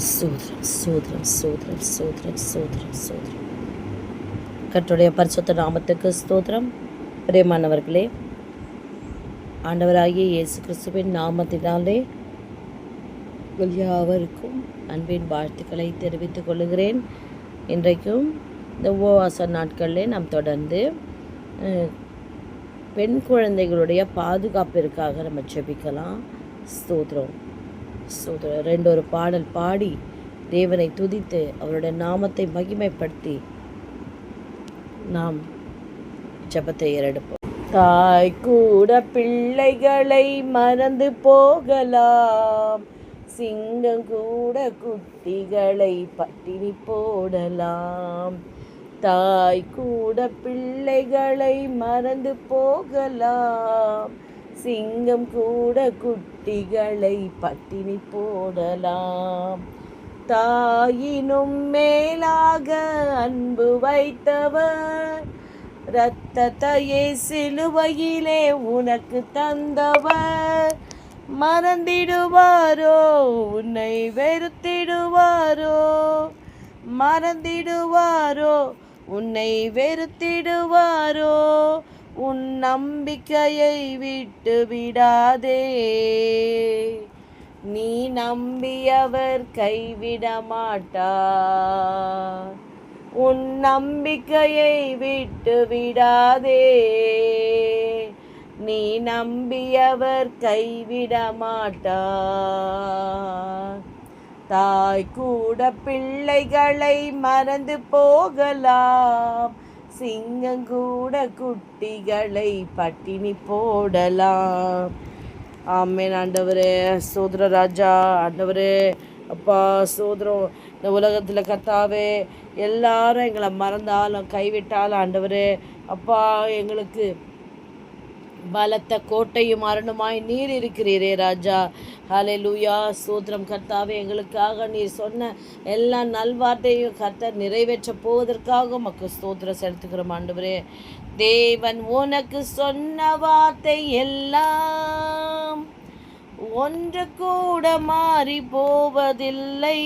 சூத்ரம் சூத்ரம் சூத்ரம் சூத்ரம் சூத்ரம் சூத்ரம். கர்த்தருடைய பரிசுத்த நாமத்துக்கு ஸ்தோத்திரம். பிரியமானவர்களே, ஆண்டவராகிய இயேசு கிறிஸ்துவின் நாமத்தினாலே யாவருக்கும் அன்பின் வாழ்த்துக்களை தெரிவித்துக் கொள்கிறேன். இன்றைக்கும் இந்த உபவாச நாட்களில் நாம் தொடர்ந்து பெண் குழந்தைகளுடைய பாதுகாப்பிற்காக நம்ம ஜெபிக்கலாம். ஸ்தோத்திரம் ஸ்தோத்திரம். ரெண்டொரு பாடல் பாடி தேவனை துதித்து அவருடைய நாமத்தை மகிமைப்படுத்தி நாம் ஜெபத்தை ஏறெடுப்போம். தாய் கூட பிள்ளைகளை மறந்து போகலாம், சிங்கம் கூட குட்டிகளை பட்டினி போடலாம். தாய் கூட பிள்ளைகளை மறந்து போகலாம், சிங்கம் கூட குட்டிகளை பட்டினி போடலாம். தாயினும் மேலாக அன்பு வைத்தவர், இரத்தத்தையே சிலுவையிலே உனக்கு தந்தவர். மறந்திடுவாரோ உன்னை வெறுத்திடுவாரோ, மறந்திடுவாரோ உன்னை வெறுத்திடுவாரோ. உன் நம்பிக்கையை விட்டு விடாதே, நீ நம்பியவர் கைவிட மாட்டார். உன் நம்பிக்கையை விட்டு விடாதே, நீ நம்பியவர் கைவிட மாட்டார். தாய் கூட பிள்ளைகளை மறந்து போகலாம், சிங்கம் கூட குட்டிகளை பட்டினி போடலாம். ஆமென். ஆண்டவரே சோதர ராஜா, ஆண்டவரே அப்பா சோதரம். இந்த உலகத்தில் கர்த்தாவே எல்லாரும் எங்களை மறந்தாலும் கைவிட்டாலும் ஆண்டவரே அப்பா எங்களுக்கு பலத்த கோட்டையும் அரணுமாய் நீர் இருக்கிறீரே ராஜா. ஹல்லேலூயா சோத்திரம். கர்த்தாவே எங்களுக்காக நீர் சொன்ன எல்லா நல்வார்த்தையும் கர்த்தர் நிறைவேற்ற போவதற்காக உமக்கு ஸ்தோத்திரம் செலுத்துகிறோம் ஆண்டவரே. தேவன் உனக்கு சொன்ன வார்த்தை எல்லாம் ஒன்று கூட மாறி போவதில்லை.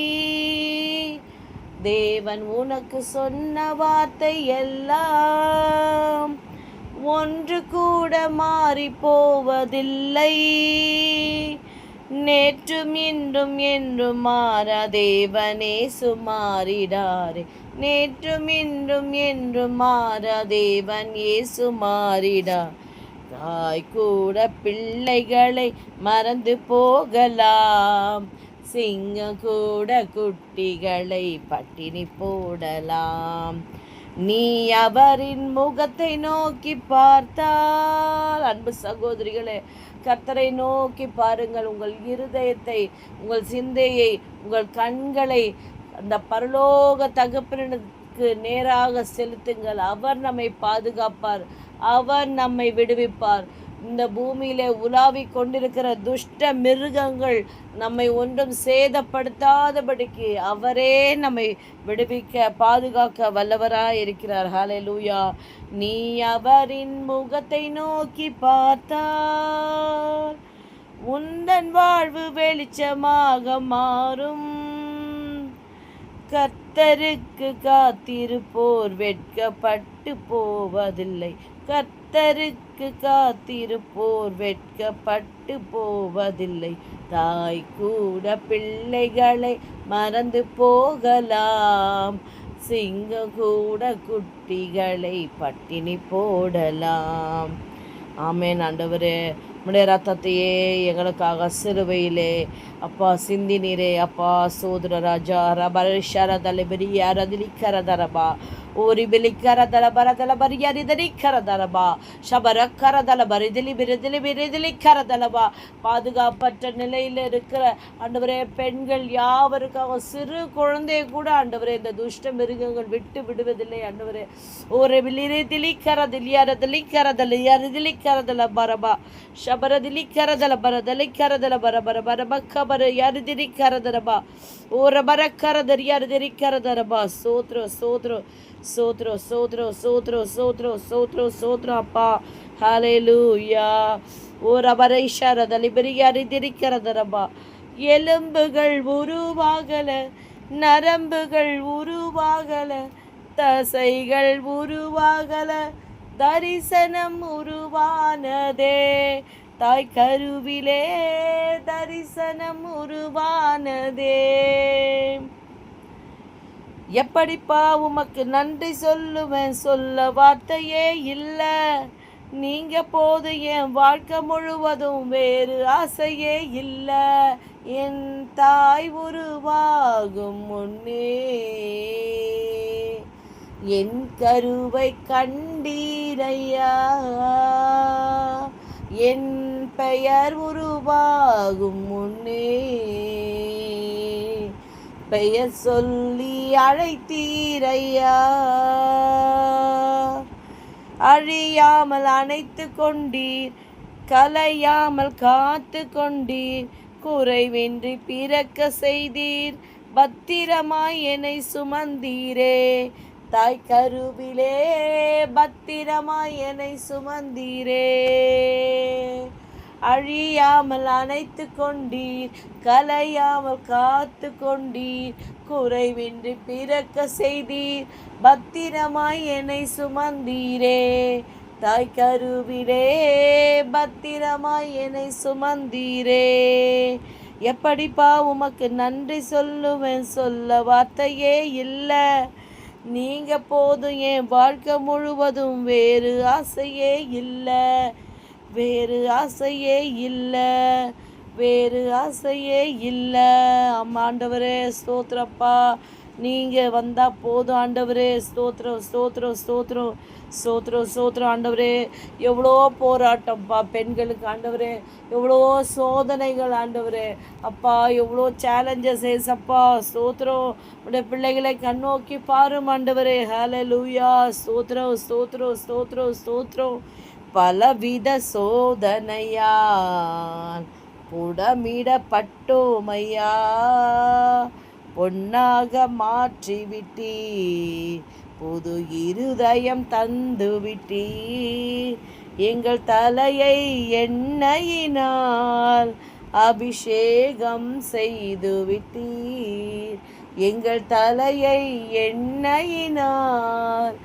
தேவன் உனக்கு சொன்ன வார்த்தை எல்லாம் ஒன்று கூட மாறி போவதில்லை. நேற்றும் இன்றும் என்றும் மாறா தேவனே சுமாரிடாரே. நேற்றும் இன்றும் என்றும் மாறா தேவன் ஏசு மாறிடா. தாய் கூட பிள்ளைகளை மறந்து போகலாம், சிங்கம் கூட குட்டிகளை பட்டினி போடலாம். நீ அவரின் முகத்தை நோக்கி பார்த்தால், அன்பு சகோதரிகளே கர்த்தரை நோக்கி பாருங்கள். உங்கள் இருதயத்தை, உங்கள் சிந்தையை, உங்கள் கண்களை அந்த பரலோக தகப்பனுக்கு நேராக செலுத்துங்கள். அவர் நம்மை பாதுகாப்பார், அவர் நம்மை விடுவிப்பார். இந்த பூமியிலே உலாவி கொண்டிருக்கிற துஷ்ட மிருகங்கள் நம்மை ஒன்றும் சேதப்படுத்தாதபடிக்கு அவரே நம்மை விடுவிக்க பாதுகாக்க வல்லவராய் இருக்கிறார். ஹல்லேலூயா. நீ அவரின் முகத்தை நோக்கி பார்த்தால் உந்தன் வாழ்வு வெளிச்சமாக மாறும். கர்த்தருக்கு காத்திருப்போர் வெட்கப்பட்டு போவதில்லை. கர்த்தருக்கு காத்திருப்போர் வெட்கப்பட்டு போவதில்லை. தாய் கூட பிள்ளைகளை மறந்து போகலாம், சிங்கம் கூட குட்டிகளை பட்டினி போடலாம். ஆமென். ஆண்டவரே உம்முடைய ரத்தத்தையே எங்களுக்காக சிலுவையிலே அப்பா சிந்தினீரே அப்பா. சோதர ராஜா ரபரிஷரதலை பெரிய ரதிலிக்கரதரபா ஓரி வெளிக்கரதல பரதல பரியரிதலிக்கரதலபா ஷபரக்கரதல பரிதிலி விருதிலி விருதிலிக்கரதலபா. பாதுகாப்பற்ற நிலையில் இருக்கிற ஆண்டவரே பெண்கள் யாவருக்காக, சிறு குழந்தைய கூட ஆண்டவரே இந்த துஷ்ட மிருகங்கள் விட்டு விடுவதில்லை ஆண்டவரே. ஒரு விலிரிதிலிக்கரதிலிக்கரதலிக்கரதலியரிதிலிக்கரதல பரபா ஷபரதிலிக்கரதல பரதலிக்கரதல பரபர பரபக்கபர யரிதிலிக்கரதரபா ஓர பரக்கரதரியாரிதிலிக்கரதரபா. சோத்ரோ சோத்ரோ சோத்ரோ சோத்ரோ சோத்ரோ சோத்ரோ சோத்ரோ சோத்ரோ அப்பா. ஹல்லேலூயா. ஓ ரபரைஷரதலி பெரியாரிதிலிக்கரதரபா எலும்புகள் உருவாகல, நரம்புகள் உருவாகல, தசைகள் உருவாகல, தரிசனம் உருவானதே. தாய் கருவிலே தரிசனம் உருவானதே. எப்படிப்பா உமக்கு நன்றி சொல்லுவேன், சொல்ல வார்த்தையே இல்லை. நீங்க போது என் வாழ்க்கை முழுவதும் வேறு ஆசையே இல்லை. என் தாய் உருவாகும் முன்னே என் கருவை கண்டீரையா. என் பெயர் உருவாகும் முன்னே பெயர் சொல்லி அழைத்தீரையா. அழியாமல் அணைத்து கொண்டீர், கலையாமல் காத்து கொண்டீர், குறைவின்றி பிறக்க செய்தீர், பத்திரமாய் என்னை சுமந்தீரே. தாய் கருவிலே பத்திரமாய் என்னை சுமந்தீரே. அழியாமல் அணைத்து கொண்டீர், கலையாமல் காத்து கொண்டீர், குறைவின்றி பிறக்க செய்தீர், பத்திரமாய் என்னை சுமந்தீரே. தாய் கருவிலே பத்திரமாய் என்னை சுமந்தீரே. எப்படிப்பா உமக்கு நன்றி சொல்லுவேன், சொல்ல வார்த்தையே இல்லை. நீங்க போதும் என் வாழ்க்கை முழுவதும் வேறு ஆசையே இல்லை, வேறு ஆசையே இல்லை, வேறு ஆசையே இல்லை. ஆண்டவரே ஸ்தோத்திரப்பா, நீங்கள் வந்தால் போதும் ஆண்டவரே. ஸ்தோத்திரம் ஸ்தோத்திரம் ஸ்தோத்திரம் ஸ்தோத்திரம் ஸ்தோத்திரம் ஆண்டவரே. எவ்வளோ போராட்டம்ப்பா பெண்களுக்கு ஆண்டவரே, எவ்வளோ சோதனைகள் ஆண்டவரே அப்பா, எவ்வளோ சேலஞ்சஸ் ஏசப்பா. ஸ்தோத்திரம், உடைய பிள்ளைகளை கண்ணோக்கி பாரும் ஆண்டவரே. ஹல்லேலூயா. ஸ்தோத்திரம் ஸ்தோத்திரம் ஸ்தோத்திரம் ஸ்தோத்திரம். பலவித சோதனையால் புடமிடப்பட்டோமையா, பொன்னாக மாற்றிவிட்டீர், புது இருதயம் தந்து விட்டீர். எங்கள் தலையை எண்ணெயினால் அபிஷேகம் செய்து விட்டீர். எங்கள் தலையை எண்ணெயினால்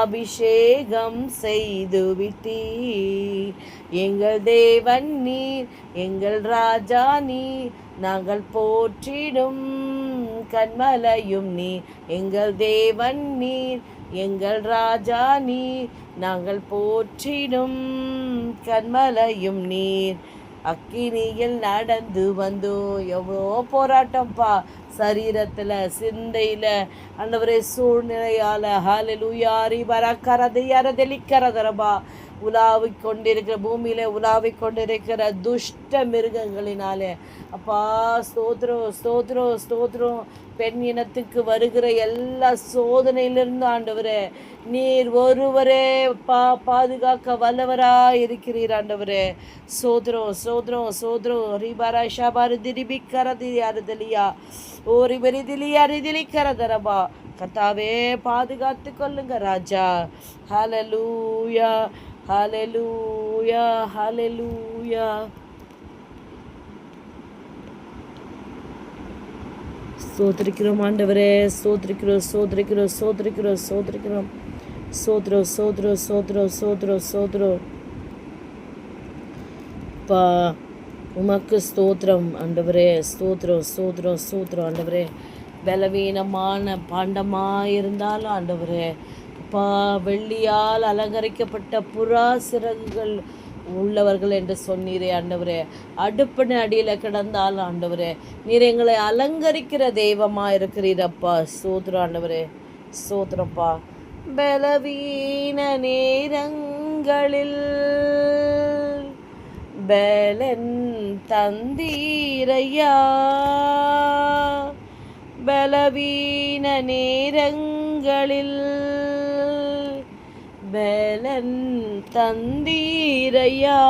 அபிஷேகம் செய்து விட்டீர். எங்கள் தேவன் நீர், எங்கள் ராஜா நீர், நாங்கள் போற்றிடும் கன்மலையும் நீர். எங்கள் தேவன் நீர், எங்கள் ராஜா நீர், நாங்கள் போற்றிடும் கன்மலையும் நீர். அக்கினியில் நடந்து வந்தோம். எவ்வளோ போராட்டம்ப்பா, சரீரத்தில் சிந்தையில் ஆண்டவரே சூழ்நிலையால். ஹல்லேலூயா. ரிபரக்கரதையரதெலிக்கரதரபா உலாவிக் கொண்டிருக்கிற பூமியில் உலாவிக் கொண்டிருக்கிற துஷ்ட மிருகங்களினாலே அப்பா ஸ்தோத்திரம் ஸ்தோத்திரம் ஸ்தோத்திரம். பெண் இனத்துக்கு வருகிற எல்லா சோதனையிலிருந்து ஆண்டவரே நீர் ஒருவரே பாதுகாக்க வல்லவராய் இருக்கிறீர் ஆண்டவரே. சோத்ரம் சோத்ரம் சோத்ரம். ரிபாரா ஷாபாரு திரிபிக்கரதி அறுதலியா ஓரி பெரிதிலியா ரிதிலிக்கரதரபா. கர்த்தாவே பாதுகாத்து கொள்ளுங்க ராஜா. ஹல்லேலூயா ஹல்லேலூயா ஹல்லேலூயா. ஸ்தோத்திரிக்கிறோம் ஆண்டவரே, ஸ்தோத்திரிக்கிறோம் ஸ்தோத்திரிக்கிறோம் ஸ்தோத்திரிக்கிறோம் ஸ்தோத்திரிக்கிறோம். சோத்ரம் சோத்ரம் சோத்ரம் சோத்ரம் சோத்ரம். பா உமக்கு ஸ்தோத்திரம் ஆண்டவரே. ஸ்தோத்திரம் ஸ்தோத்திரம் ஸ்தோத்திரம் ஆண்டவரே. பலவீனமான பாண்டமாக இருந்தாலும் ஆண்டவரே அப்பா, வெள்ளியால் அலங்கரிக்கப்பட்ட புறா சிறகுகள் உள்ளவர்கள் என்று சொன்னீரே ஆண்டவரே. அடுப்பின் அடியில் கிடந்தாலும் ஆண்டவரே நீர் எங்களை அலங்கரிக்கிற தெய்வமாக இருக்கிறீரப்பா. ஸ்தோத்திரம் ஆண்டவரே. ஸ்தோத்திரப்பா. பலவீன நேரங்களில் பலன் தந்தீரையா. பலவீன நேரங்களில் பலன் தந்தீரையா.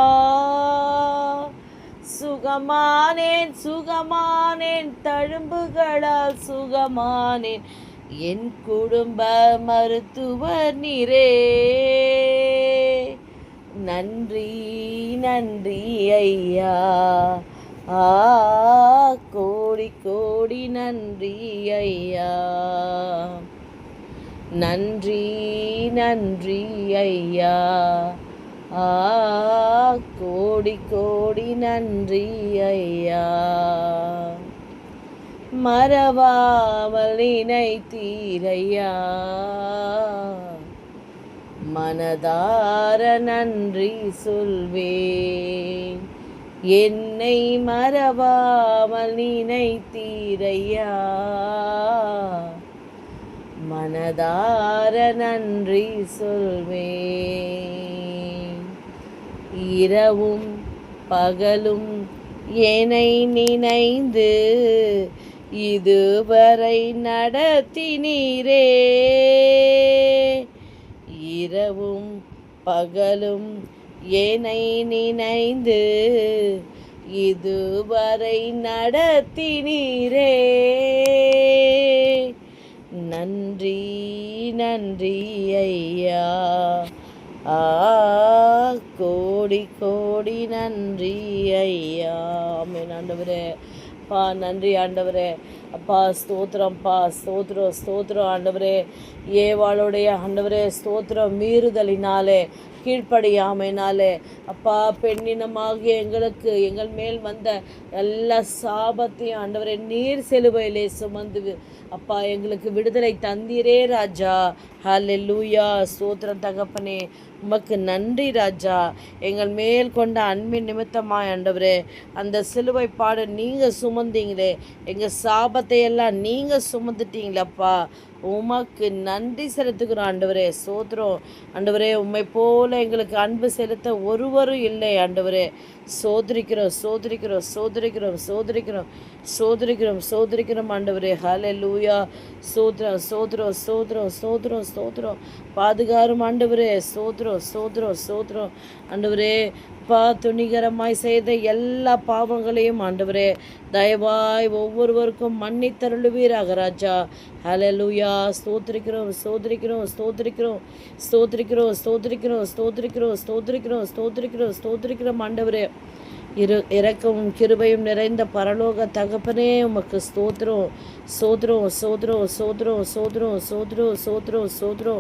சுகமானேன் சுகமானேன் தழும்புகளால் சுகமானேன். என் குடும்ப மருத்துவர் நீரே. நன்றி நன்றி ஐயா, ஆ கோடி கோடி நன்றி ஐயா, நன்றி நன்றி ஐயா. ஆ கோடி கோடி நன்றி ஐயா. மறவாமல் நினைத்தீரையா, மனதார நன்றி சொல்வேன். என்னை மறவாமல் நினைத்தீரையா, மனதார நன்றி சொல்வேன். இரவும் பகலும் என்னை நினைந்து இதுவரை நடத்தினீரே, இரவும் பகலும் என்னை நினைந்து இதுவரை நடத்தினீரே. நன்றி நன்றி ஐயா, ஆ கோடி கோடி நன்றி ஐயா. ஆமென் ஆண்டவரே. அப்பா நன்றி ஆண்டவரே. அப்பா ஸ்தோத்திரம்ப்பா, ஸ்தோத்திரம் ஸ்தோத்திரம் ஆண்டவரே. ஏவாளுடைய ஆண்டவரே ஸ்தோத்திரம் மீறுதலினாலே கீழ்ப்படியாமைனாலே அப்பா பெண்ணினமாகிய எங்களுக்கு எங்கள் மேல் வந்த எல்லா சாபத்தையும் ஆண்டவரே நீர் சிலுவையிலே சுமந்து அப்பா எங்களுக்கு விடுதலை தந்தீரே ராஜா. ஹல்லேலூயா. ஸ்தோத்திரம் தகப்பனே, உமக்கு நன்றி ராஜா. எங்கள் மேல் கொண்ட அன்பின் நிமித்தமாய் ஆண்டவரே அந்த சிலுவை பாடு நீங்கள் சுமந்தீங்களே, எங்கள் சாபத்தை எல்லாம் நீங்கள் சுமந்துட்டீங்களப்பா. உமக்கு நன்றி செலுத்துகிறோம் ஆண்டவரே. ஸ்தோத்திரம் ஆண்டவரே. உம்மை போல எங்களுக்கு அன்பு செலுத்த ஒருவரும் இல்லை ஆண்டவரே. சோதரிக்கிறோம் சோதரிக்கிறோம் சோதரிக்கிறோம் சோதரிக்கிறோம் சோதரிக்கிறோம் சோதரிக்கிறோம் ஆண்டவரே. ஹல்லேலூயா. ஸ்தோத்திரம் ஸ்தோத்திரம் ஸ்தோத்திரம் ஸ்தோத்திரம் ஸ்தோத்திரம். பாதுகாரும் ஆண்டவரே. ஸ்தோத்திரம் ஸ்தோத்திரம் ஸ்தோத்திரம் ஆண்டவரே. அப்பா துணிகரமாய் செய்த எல்லா பாவங்களையும் ஆண்டவரே தயவாய் ஒவ்வொருவருக்கும் மன்னித்தருளுவீராக ராஜா. ஹல்லேலூயா. ஸ்தோத்திரிக்கிறோம் ஸ்தோத்திரிக்கிறோம் ஸ்தோத்திரிக்கிறோம் ஸ்தோத்திரிக்கிறோம் ஸ்தோத்திரிக்கிறோம் ஸ்தோத்திரிக்கிறோம் ஸ்தோத்திரிக்கிறோம் ஸ்தோத்திரிக்கிறோம் ஸ்தோத்திரிக்கிறோம் ஆண்டவரே. இரக்கமும் கிருபையும் நிறைந்த பரலோக தகப்பனே உமக்கு ஸ்தோத்திரம் சோத்ரம் சோத்ரம் சோத்ரம் சோத்ரம் சோத்ரம் சோத்ரம் சோத்ரம்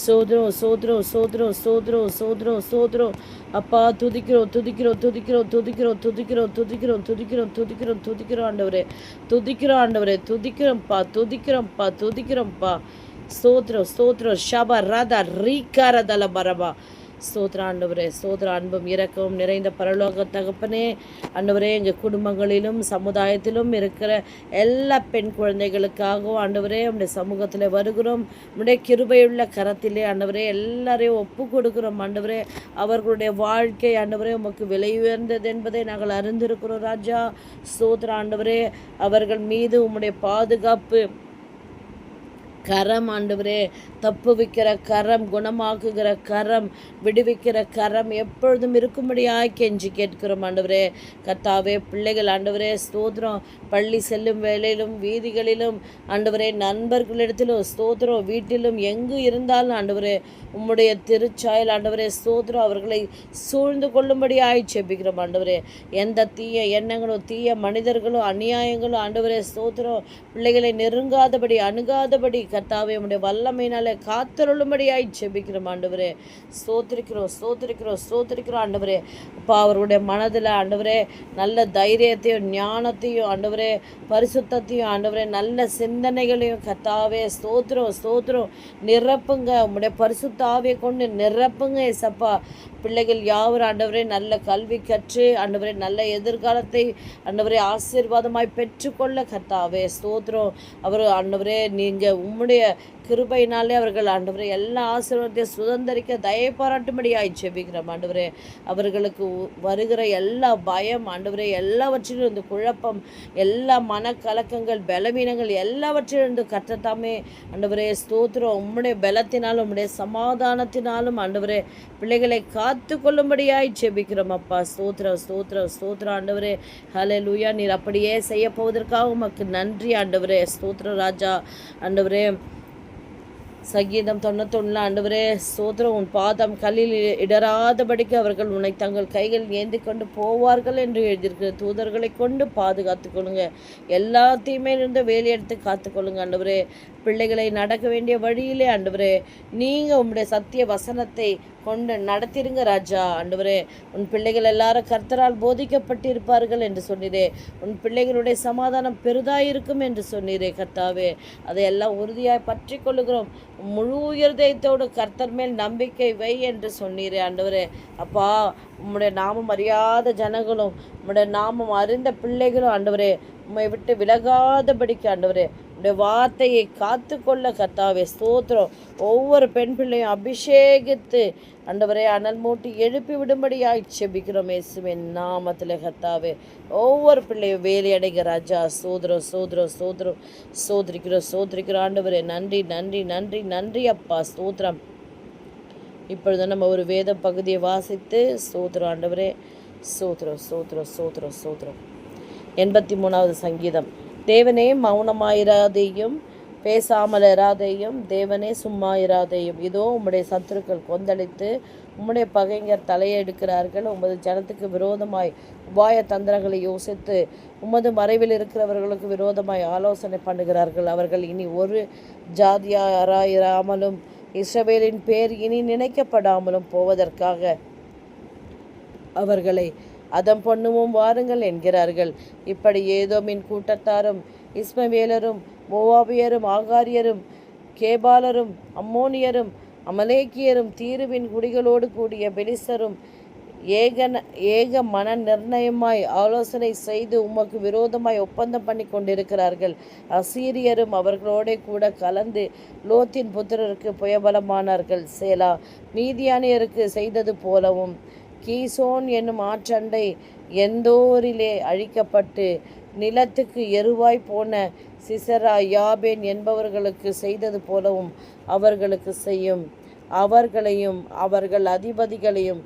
சோத்ரம் சோத்ரம் சோத்ரம் சோத்ரம் சோத்ரம் சோத்ரம். அப்பா துதிக்கிறோம் துதிக்கிறோம் துதிக்கிறோம் துதிக்கிறோம் துதிக்கிறோம் துதிக்கிறோம் துதிக்கிறோம் துதிக்கிறோம் துதிக்கிறோம் ஆண்டவரே. துதிக்கிறோம் ஆண்டவரே. துதிக்கிறோம்ப்பா துதிக்கிறோம்ப்பா துதிக்கிறோம்ப்பா. ஸ்தோத்ரம் ஸ்தோத்ரம் ஷபா ரதா ரீகாரதல பரபா. ஸ்தோத்திர ஆண்டவரே. ஸ்தோத்திர அன்பும் இரக்கமும் நிறைந்த பரலோக தகப்பனே ஆண்டவரே, எங்கள் குடும்பங்களிலும் சமுதாயத்திலும் இருக்கிற எல்லா பெண் குழந்தைகளுக்காகவும் ஆண்டவரே உடைய சமூகத்தில் வருகிறோம். உடைய கிருபையுள்ள கரத்திலே ஆண்டவரே எல்லாரையும் ஒப்பு கொடுக்கிறோம் ஆண்டவரே. அவர்களுடைய வாழ்க்கை ஆண்டவரே உமக்கு விலை உயர்ந்தது என்பதை நாங்கள் அறிந்திருக்கிறோம் ராஜா. ஸ்தோத்திர ஆண்டவரே. அவர்கள் மீது உம்முடைய பாதுகாப்பு கரம் ஆண்டவரே, தப்புவிக்கிற கரம், குணமாக்குகிற கரம், விடுவிக்கிற கரம் எப்பொழுதும் இருக்கும்படியாய் கெஞ்சி கேட்கிறோம் ஆண்டவரே. கர்த்தாவே பிள்ளைகள் ஆண்டவரே ஸ்தோத்திரம் பள்ளி செல்லும் வேளையிலும் வீதிகளிலும் ஆண்டவரே நண்பர்களிடத்திலும் ஸ்தோத்திரம் வீட்டிலும் எங்கு இருந்தாலும் ஆண்டவரே உம்முடைய திருச்சாயல் ஆண்டவரே ஸ்தோத்திரம் அவர்களை சூழ்ந்து கொள்ளும்படியாய் செபிக்கிறோம் ஆண்டவரே. எந்த தீய எண்ணங்களும் தீய மனிதர்களும் அநியாயங்களும் ஆண்டவரே ஸ்தோத்திரம் பிள்ளைகளை நெருங்காதபடி அணுகாதபடி கர்த்தாவே உம்முடைய வல்லமையினாலே காத்தருளும்படியாய் செபிக்கிறோம் ஆண்டவரே. ஸ்தோத்திரிக்கிறோம் ஸ்தோத்திரிக்கிறோம் ஸ்தோத்திரிக்கிறோம் ஆண்டவரே. அப்பா அவர்களுடைய மனதில் ஆண்டவரே நல்ல தைரியத்தையும் ஞானத்தையும் ஆண்டவரே பரிசுத்தத்தையும் ஆண்டவரே நல்ல சிந்தனைகளையும் கர்த்தாவே ஸ்தோத்திரம் ஸ்தோத்திரம் நிரப்புங்க. உம்முடைய பரிசுத்தாவியை கொண்டு நிரப்புங்க ஏசப்பா. பிள்ளைகள் யாவர் ஆண்டவரே நல்ல கல்வி கற்று ஆண்டவரே நல்ல எதிர்காலத்தை ஆண்டவரே ஆசீர்வாதமாய் பெற்றுக்கொள்ள கர்த்தாவே ஸ்தோத்திரம். அவர் ஆண்டவரே நீங்கள் உம்முடைய கிருபையினாலே அவர்கள் ஆண்டவரே எல்லா ஆசீர்வாதத்தையும் சுதந்திரிக்க தயை பாராட்டும்படியாய் செபிக்கிறோம் ஆண்டவரே. அவர்களுக்கு வருகிற எல்லா பயம் ஆண்டவரே எல்லாவற்றிலும் இந்த குழப்பம் எல்லா மனக்கலக்கங்கள் பலவீனங்கள் எல்லாவற்றிலிருந்து கர்த்தத்தாமே ஆண்டவரே ஸ்தோத்திரம் உம்முடைய பலத்தினாலும் உம்முடைய சமாதானத்தினாலும் ஆண்டவரே பிள்ளைகளை காத்து கொள்ளும்படியாய் செபிக்கிறோம் அப்பா. ஸ்தோத்திரம் ஸ்தோத்திரம் ஸ்தோத்திரம் ஆண்டவரே. ஹல்லேலூயா. நீர் அப்படியே செய்ய போவதற்காக உமக்கு நன்றி ஆண்டவரே. ஸ்தோத்திரம் ராஜா. ஆண்டவரே சங்கீதம் 91 ஆண்டவரே ஸ்தோத்திரம். உன் பாதம் கல்லில் இடராதபடிக்கு அவர்கள் உன்னை தங்கள் கைகள் ஏந்தி கொண்டு போவார்கள் என்று எழுதியிருக்கிற தூதர்களை கொண்டு பாதுகாத்து கொள்ளுங்க. எல்லா தீமையிலிருந்து வேலையெடுத்து காத்துக்கொள்ளுங்க ஆண்டவரே. பிள்ளைகளை நடக்க வேண்டிய வழியிலே ஆண்டவரே நீங்கள் உம்முடைய சத்திய வசனத்தை கொண்டு நடத்திருங்க ராஜா. ஆண்டவரே உன் பிள்ளைகள் எல்லாரும் கர்த்தரால் போதிக்கப்பட்டிருப்பார்கள் என்று சொன்னீரே. உன் பிள்ளைகளுடைய சமாதானம் பெரிதாயிருக்கும் என்று சொன்னீரே கர்த்தாவே. அதையெல்லாம் உறுதியாய் பற்றி கொள்ளுகிறோம். முழு இருதயத்தோடு கர்த்தர் மேல் நம்பிக்கை வை என்று சொன்னீரே ஆண்டவரே. அப்பா உம்முடைய நாமம் அறியாத ஜனங்களும் உம்முடைய நாமம் அறிந்த பிள்ளைகளும் ஆண்டவரே உம்மை விட்டு விலகாதபடிக்கு ஆண்டவரே உடைய வார்த்தையை காத்து கொள்ள கர்த்தாவே ஸ்தோத்திரம். ஒவ்வொரு பெண் பிள்ளையும் அபிஷேகித்து ஆண்டவரே அனல் மூட்டி எழுப்பி விடும்படியாய் செபிக்கிறோம் இயேசுவின் நாமத்தில் கர்த்தாவே. ஒவ்வொரு பிள்ளையும் வேலையடைங்க ராஜா. சோதரம் சோதரம் சோதரம் சோதரிக்கிறோம் ஆண்டவரே. நன்றி நன்றி நன்றி நன்றி அப்பா ஸ்தோத்திரம். இப்பொழுது நம்ம ஒரு வேத பகுதியை வாசித்து சோதரம் ஆண்டவரே. சோதரம் சோதரம் சோதரம் சோதரம். 83வது சங்கீதம். தேவனே மௌனமாயிராதேயும், பேசாமல் இராதேயும், தேவனே சும்மா இராதேயும். இதோ உம்முடைய சத்துருக்கள் கொந்தளித்து உம்முடைய பகைஞர் தலையெடுக்கிறார்கள். உமது ஜனத்துக்கு விரோதமாய் உபாய தந்திரங்களை யோசித்து உமது மறைவில் இருக்கிறவர்களுக்கு விரோதமாய் ஆலோசனை பண்ணுகிறார்கள். அவர்கள் இனி ஒரு ஜாதியாராயிராமலும் இஸ்ரவேலின் பேர் இனி நினைக்கப்படாமலும் போவதற்காக அவர்களை அதம் பொண்ணுவும் வாருங்கள் என்கிறார்கள். இப்படி ஏதோமின் கூட்டத்தாரும் இஸ்மவேலரும் மோவாபியரும் ஆகாரியரும் கேபாலரும் அம்மோனியரும் அமலேக்கியரும் தீருவின் குடிகளோடு கூடிய பெலிஸ்தரும் ஏக மன நிர்ணயமாய் ஆலோசனை செய்து உமக்கு விரோதமாய் ஒப்பந்தம் பண்ணி கொண்டிருக்கிறார்கள். அசீரியரும் அவர்களோட கூட கலந்து லோத்தின் புத்திரருக்கு புயபலமானார்கள். சேலா. மீதியானியருக்கு செய்தது போலவும் கீசோன் என்னும் ஆற்றண்டை எந்தோரிலே அழிக்கப்பட்டு நிலத்துக்கு எருவாய் போன சிசரா யாபேன் என்பவர்களுக்கு செய்தது போலவும் அவர்களுக்கு செய்யும். அவர்களையும் அவர்கள் அதிபதிகளையும்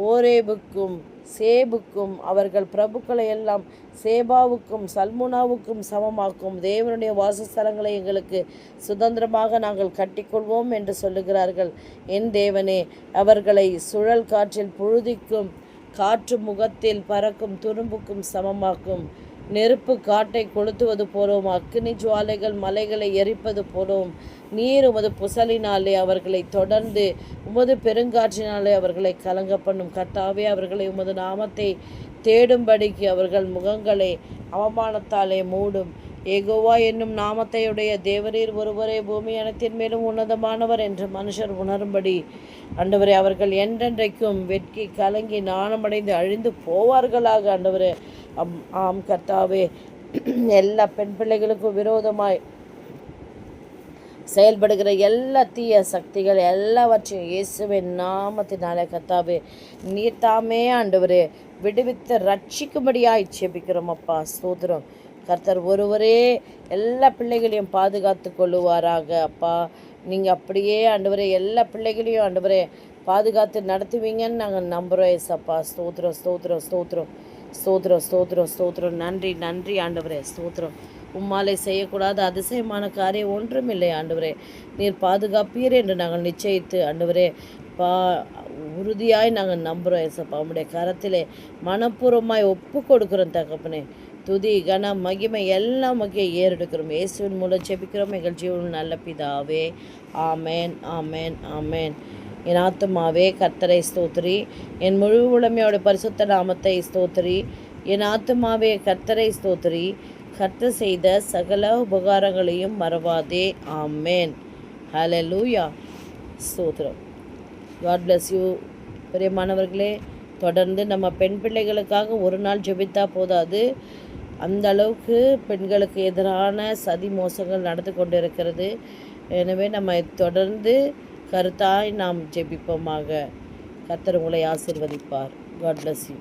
ஓரேபுக்கும் சேபுக்கும் அவர்கள் பிரபுக்களை எல்லாம் சேபாவுக்கும் சல்முனாவுக்கும் சமமாக்கும். தேவனுடைய வாசஸ்தலங்களை எங்களுக்கு சுதந்திரமாக நாங்கள் கட்டிக்கொள்வோம் என்று சொல்லுகிறார்கள். என் தேவனே அவர்களை சுழல் காற்றில் புழுதிக்கும் காற்று முகத்தில் பறக்கும் துரும்புக்கும் சமமாக்கும். நெருப்பு காட்டை கொளுத்துவது போலவும் அக்கினி ஜுவாலைகள் மலைகளை எரிப்பது போலவும் நீர் உமது புசலினாலே அவர்களை தொடர்ந்து உமது பெருங்காற்றினாலே அவர்களை கலங்க பண்ணும். கர்த்தாவே அவர்களை உமது நாமத்தை தேடும்படிக்கு அவர்கள் முகங்களை அவமானத்தாலே மூடும். ஏகோவா என்னும் நாமத்தையுடைய தேவரீர் ஒருவரே பூமி அனைத்தின் மேலும் உன்னதமானவர் என்று மனுஷர் உணரும்படி ஆண்டவரே அவர்கள் என்றென்றைக்கும் வெட்கி கலங்கி நாணமடைந்து அழிந்து போவார்களாக. ஆண்டவரே ஆம் கர்த்தாவே எல்லா பெண் பிள்ளைகளுக்கும் விரோதமாய் செயல்படுகிற எல்லா தீய சக்திகள் எல்லாவற்றையும் இயேசுவின் நாமத்தினாலே கர்த்தாவே நீர் தாமே ஆண்டவரே விடுவித்து ரட்சிக்கும்படியாய் செபிக்கிறோம் அப்பா ஸ்தோத்திரம். கர்த்தர் ஒருவரே எல்லா பிள்ளைகளையும் பாதுகாத்து கொள்ளுவாராக. அப்பா நீங்கள் அப்படியே ஆண்டவரே எல்லா பிள்ளைகளையும் ஆண்டவரே பாதுகாத்து நடத்துவீங்கன்னு நாங்கள் நம்புகிறோம் ஏசப்பா. ஸ்தோத்திரம் ஸ்தோத்திரம் ஸ்தோத்திரம் ஸ்தோத்திரம் ஸ்தோத்திரம் ஸ்தோத்திரம். நன்றி நன்றி ஆண்டவரே ஸ்தோத்திரம். உம்மாலே செய்யக்கூடாத அதிசயமான காரியம் ஒன்றுமில்லை ஆண்டவரே. நீர் பாதுகாப்பீர் என்று நாங்கள் நிச்சயித்து ஆண்டவரே உறுதியாய் நாங்கள் நம்புகிறோம் ஏசப்பா. உம்முடைய கரத்திலே மனப்பூர்வமாய் ஒப்பு கொடுக்குறோம் தகப்பனே. துதி கனம் மகிமை எல்லாம் மகியை ஏறெடுக்கிறோம். இயேசுவின் மூலம் செபிக்கிறோம் எங்கள் ஜீவன் நல்ல பிதாவே. ஆமேன் ஆமேன் ஆமேன். என் ஆத்துமாவே கர்த்தரை ஸ்தோத்திரி, என் முழு உளமையோட பரிசுத்த நாமத்தை ஸ்தோத்திரி. என் ஆத்துமாவே கர்த்தரை ஸ்தோத்திரி, கர்த்தர் செய்த சகல உபகாரங்களையும் மறவாதே. ஆமேன். ஹல்லேலூயா. ஸ்தோத்திரம். God bless you. பிரியமானவர்களே, தொடர்ந்து நம்ம பெண் பிள்ளைகளுக்காக ஒரு நாள் ஜெபித்தா போதாது. அந்த அளவுக்கு பெண்களுக்கு எதிரான சதி மோசங்கள் நடந்து கொண்டு இருக்கிறது. எனவே நம்ம தொடர்ந்து கருத்தாய் நாம் ஜெபிப்போமாக. கர்த்தர் உங்களை ஆசீர்வதிப்பார். God bless you.